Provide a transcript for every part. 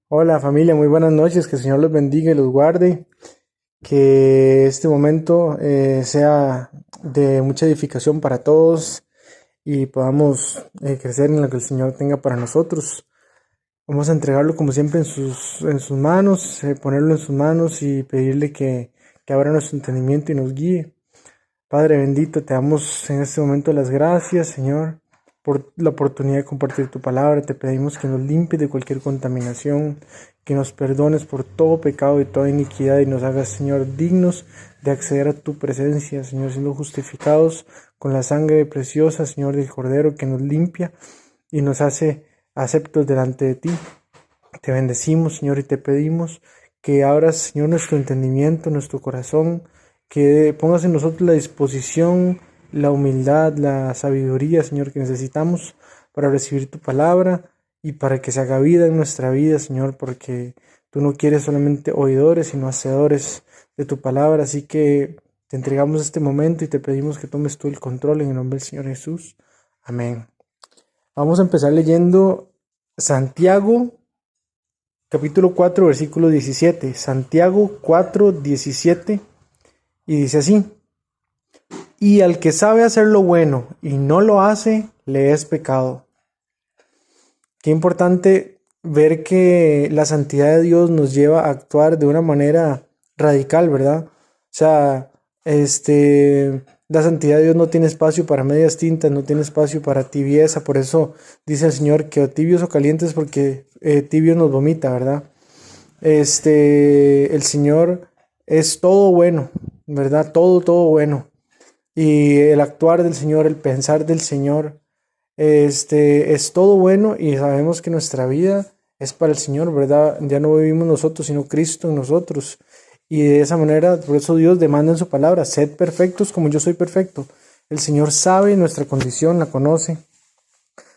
Hola familia, muy buenas noches, que el Señor los bendiga y los guarde, que este momento sea de mucha edificación para todos y podamos crecer en lo que el Señor tenga para nosotros. Vamos a entregarlo como siempre en sus manos, ponerlo en sus manos y pedirle que abra nuestro entendimiento y nos guíe. Padre bendito, te damos en este momento las gracias, Señor, por la oportunidad de compartir tu palabra. Te pedimos que nos limpies de cualquier contaminación, que nos perdones por todo pecado y toda iniquidad y nos hagas, Señor, dignos de acceder a tu presencia, Señor, siendo justificados con la sangre preciosa, Señor, del Cordero que nos limpia y nos hace aceptos delante de ti. Te bendecimos, Señor, y te pedimos que abras, Señor, nuestro entendimiento, nuestro corazón, que pongas en nosotros la disposición, la humildad, la sabiduría, Señor, que necesitamos para recibir tu palabra y para que se haga vida en nuestra vida, Señor, porque tú no quieres solamente oidores, sino hacedores de tu palabra. Así que te entregamos este momento y te pedimos que tomes tú el control en el nombre del Señor Jesús. Amén. Vamos a empezar leyendo Santiago capítulo 4, versículo 17. Santiago 4, 17. Y dice así: y al que sabe hacer lo bueno y no lo hace, le es pecado. Qué importante ver que la santidad de Dios nos lleva a actuar de una manera radical, ¿verdad? O sea, la santidad de Dios no tiene espacio para medias tintas, no tiene espacio para tibieza. Por eso dice el Señor que o tibios o calientes, porque tibio nos vomita, ¿verdad? El Señor es todo bueno, ¿verdad? Todo bueno. Y el actuar del Señor, el pensar del Señor, es todo bueno, y sabemos que nuestra vida es para el Señor, ¿verdad? Ya no vivimos nosotros, sino Cristo en nosotros. Y de esa manera, por eso Dios demanda en su palabra: sed perfectos como yo soy perfecto. El Señor sabe nuestra condición, la conoce,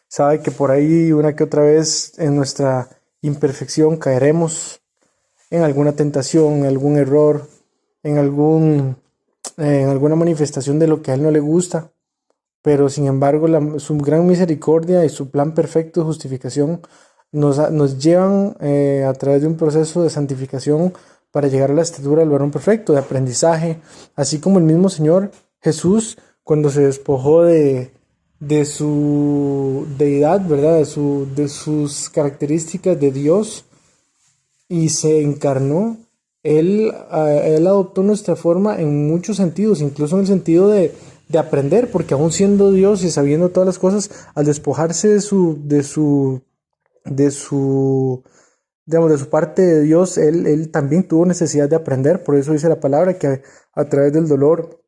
sabe que por ahí una que otra vez en nuestra imperfección caeremos en alguna tentación, en algún error, en alguna manifestación de lo que a Él no le gusta. Pero sin embargo, su gran misericordia y su plan perfecto de justificación nos llevan a través de un proceso de santificación para llegar a la estatura del varón perfecto, de aprendizaje, así como el mismo Señor Jesús, cuando se despojó de su deidad, ¿verdad? De sus características de Dios, y se encarnó. Él adoptó nuestra forma en muchos sentidos, incluso en el sentido de aprender, porque aún siendo Dios y sabiendo todas las cosas, al despojarse de su, digamos, de su parte de Dios, él también tuvo necesidad de aprender. Por eso dice la palabra que a través del dolor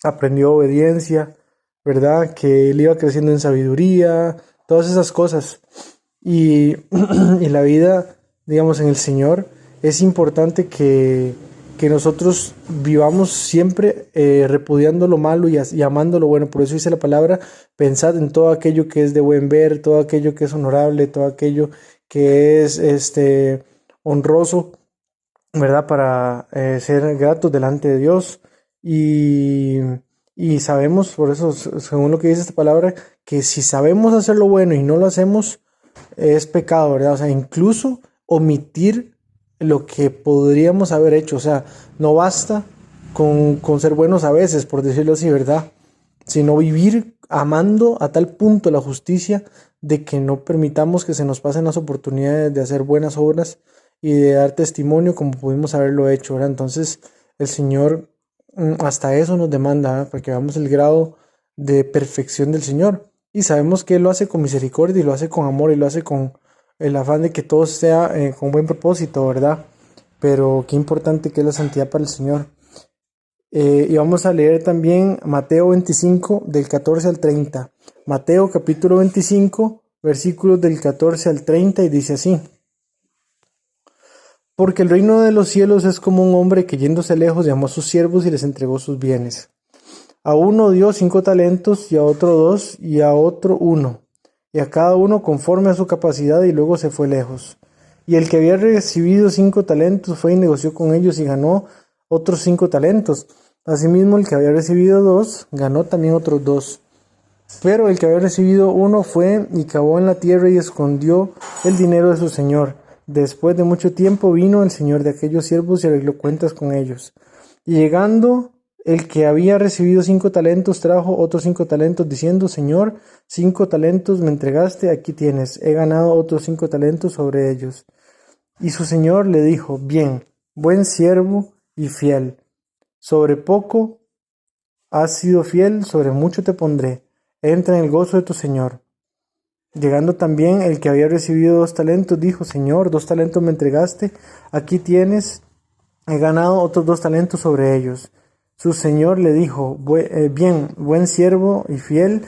aprendió obediencia, ¿verdad? Que él iba creciendo en sabiduría, todas esas cosas. Y, y la vida, digamos, en el Señor, es importante que nosotros vivamos siempre repudiando lo malo y amando lo bueno. Por eso dice la palabra: pensad en todo aquello que es de buen ver, todo aquello que es honorable, todo aquello que es honroso, ¿verdad? Para ser gratos delante de Dios. Y, y sabemos, por eso, según lo que dice esta palabra, que si sabemos hacer lo bueno y no lo hacemos, es pecado, ¿verdad? O sea, incluso omitir lo que podríamos haber hecho. O sea, no basta con ser buenos a veces, por decirlo así, ¿verdad? Sino vivir amando a tal punto la justicia de que no permitamos que se nos pasen las oportunidades de hacer buenas obras y de dar testimonio como pudimos haberlo hecho, ¿verdad? Entonces, el Señor hasta eso nos demanda, ¿verdad? Para que veamos el grado de perfección del Señor. Y sabemos que Él lo hace con misericordia y lo hace con amor y lo hace con el afán de que todo sea con buen propósito, ¿verdad? Pero qué importante que es la santidad para el Señor. Y vamos a leer también Mateo 25, del 14 al 30. Mateo capítulo 25, versículos del 14 al 30, y dice así: porque el reino de los cielos es como un hombre que, yéndose lejos, llamó a sus siervos y les entregó sus bienes. A uno dio 5 talentos, y a otro 2, y a otro 1, y a cada uno conforme a su capacidad, y luego se fue lejos. Y el que había recibido 5 talentos fue y negoció con ellos y ganó otros 5 talentos. Asimismo, el que había recibido 2 ganó también otros 2. Pero el que había recibido 1 fue y cavó en la tierra y escondió el dinero de su señor. Después de mucho tiempo vino el señor de aquellos siervos y arregló cuentas con ellos. Y llegando el que había recibido 5 talentos, trajo otros 5 talentos, diciendo, Señor, 5 talentos me entregaste, aquí tienes, he ganado otros 5 talentos sobre ellos. Y su señor le dijo, bien, buen siervo y fiel, sobre poco has sido fiel, sobre mucho te pondré, entra en el gozo de tu señor. Llegando también el que había recibido 2 talentos, dijo, Señor, 2 talentos me entregaste, aquí tienes, he ganado otros 2 talentos sobre ellos. Su señor le dijo, bien, buen siervo y fiel,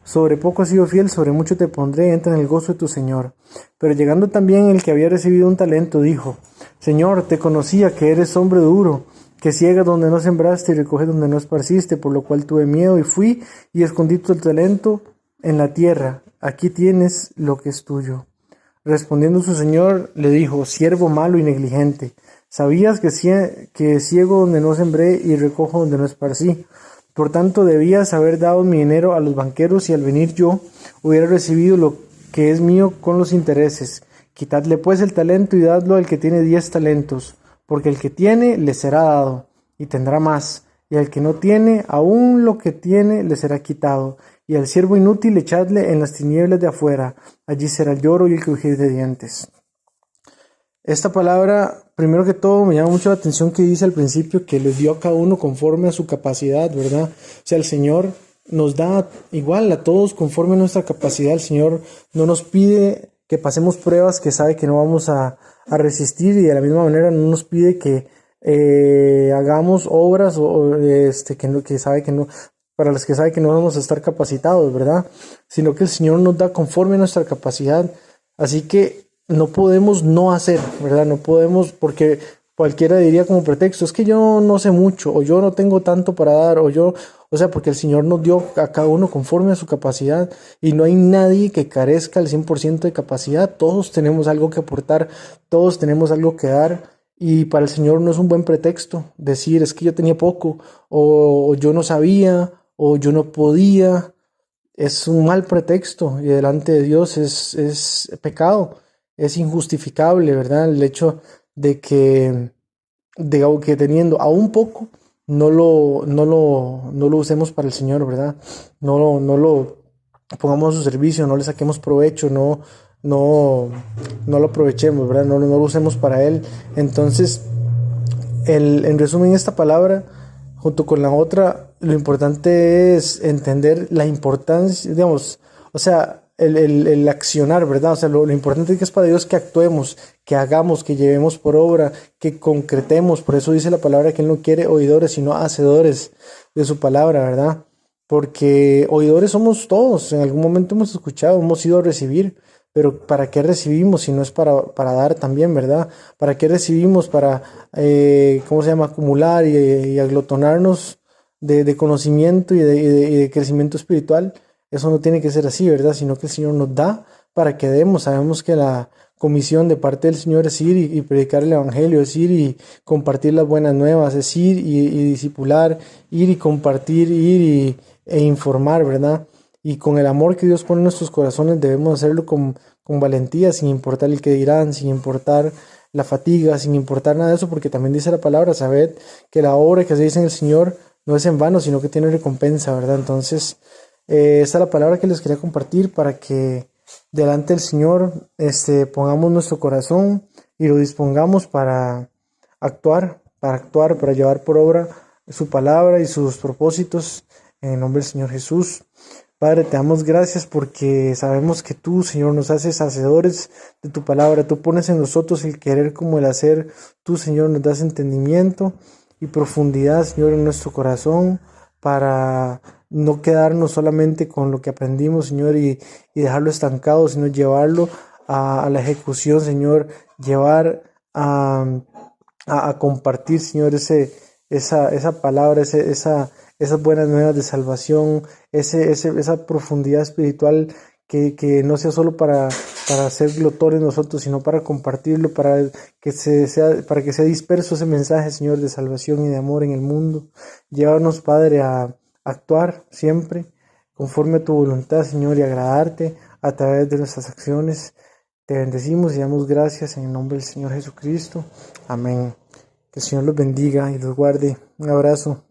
sobre poco has sido fiel, sobre mucho te pondré, entra en el gozo de tu señor. Pero llegando también el que había recibido 1 talento, dijo, Señor, te conocía que eres hombre duro, que ciegas donde no sembraste y recoges donde no esparciste, por lo cual tuve miedo y fui y escondí tu talento en la tierra. Aquí tienes lo que es tuyo. Respondiendo su señor, le dijo, siervo malo y negligente, sabías que ciego donde no sembré y recojo donde no esparcí. Por tanto, debías haber dado mi dinero a los banqueros y al venir yo hubiera recibido lo que es mío con los intereses. Quitadle pues el talento y dadlo al que tiene 10 talentos, porque el que tiene le será dado y tendrá más, y al que no tiene, aún lo que tiene le será quitado. Y al siervo inútil echadle en las tinieblas de afuera, allí será el lloro y el crujir de dientes. Esta palabra, primero que todo, me llama mucho la atención que dice al principio que les dio a cada uno conforme a su capacidad, ¿verdad? O sea, el Señor nos da igual a todos conforme a nuestra capacidad. El Señor no nos pide que pasemos pruebas que sabe que no vamos a resistir, y de la misma manera no nos pide que hagamos obras que sabe que no, para las que sabe que no vamos a estar capacitados, ¿verdad? Sino que el Señor nos da conforme a nuestra capacidad. Así que no podemos no hacer, ¿verdad? No podemos, porque cualquiera diría como pretexto, es que yo no sé mucho, o yo no tengo tanto para dar, o sea, porque el Señor nos dio a cada uno conforme a su capacidad, y no hay nadie que carezca al 100% de capacidad. Todos tenemos algo que aportar, todos tenemos algo que dar, y para el Señor no es un buen pretexto decir, es que yo tenía poco, o yo no sabía, o yo no podía. Es un mal pretexto, y delante de Dios es pecado, es injustificable, ¿verdad? El hecho de que teniendo aún poco, no lo usemos para el Señor, ¿verdad? No lo pongamos a su servicio, no le saquemos provecho, no, no lo aprovechemos, ¿verdad? No lo usemos para Él. Entonces, en resumen, esta palabra, junto con la otra, lo importante es entender la importancia, digamos, o sea, el accionar, ¿verdad? O sea, lo importante que es para Dios que actuemos, que hagamos, que llevemos por obra, que concretemos. Por eso dice la palabra que Él no quiere oidores, sino hacedores de su palabra, ¿verdad? Porque oidores somos todos, en algún momento hemos escuchado, hemos ido a recibir, pero ¿para qué recibimos si no es para dar también, ¿verdad? ¿Para qué recibimos? Para, ¿cómo se llama? Acumular y aglotonarnos de conocimiento y de crecimiento espiritual. Eso no tiene que ser así, ¿verdad? Sino que el Señor nos da para que demos. Sabemos que la comisión de parte del Señor es ir y predicar el Evangelio, es ir y compartir las buenas nuevas, es ir y discipular, ir y compartir, e informar, ¿verdad? Y con el amor que Dios pone en nuestros corazones debemos hacerlo con valentía, sin importar el que dirán, sin importar la fatiga, sin importar nada de eso, porque también dice la palabra, sabed que la obra que se dice en el Señor no es en vano, sino que tiene recompensa, ¿verdad? Entonces, esta es la palabra que les quería compartir para que delante del Señor pongamos nuestro corazón y lo dispongamos para llevar por obra su palabra y sus propósitos en el nombre del Señor Jesús. Padre, te damos gracias porque sabemos que tú, Señor, nos haces hacedores de tu palabra. Tú pones en nosotros el querer como el hacer. Tú, Señor, nos das entendimiento y profundidad, Señor, en nuestro corazón para no quedarnos solamente con lo que aprendimos, Señor, y dejarlo estancado, sino llevarlo a la ejecución, Señor, llevar a compartir, Señor, esa palabra, esas buenas nuevas de salvación, esa profundidad espiritual que no sea solo para ser glotorio en nosotros, sino para compartirlo, para que sea disperso ese mensaje, Señor, de salvación y de amor en el mundo. Llévanos, Padre, a actuar siempre conforme a tu voluntad, Señor, y agradarte a través de nuestras acciones. Te bendecimos y damos gracias en el nombre del Señor Jesucristo. Amén. Que el Señor los bendiga y los guarde. Un abrazo.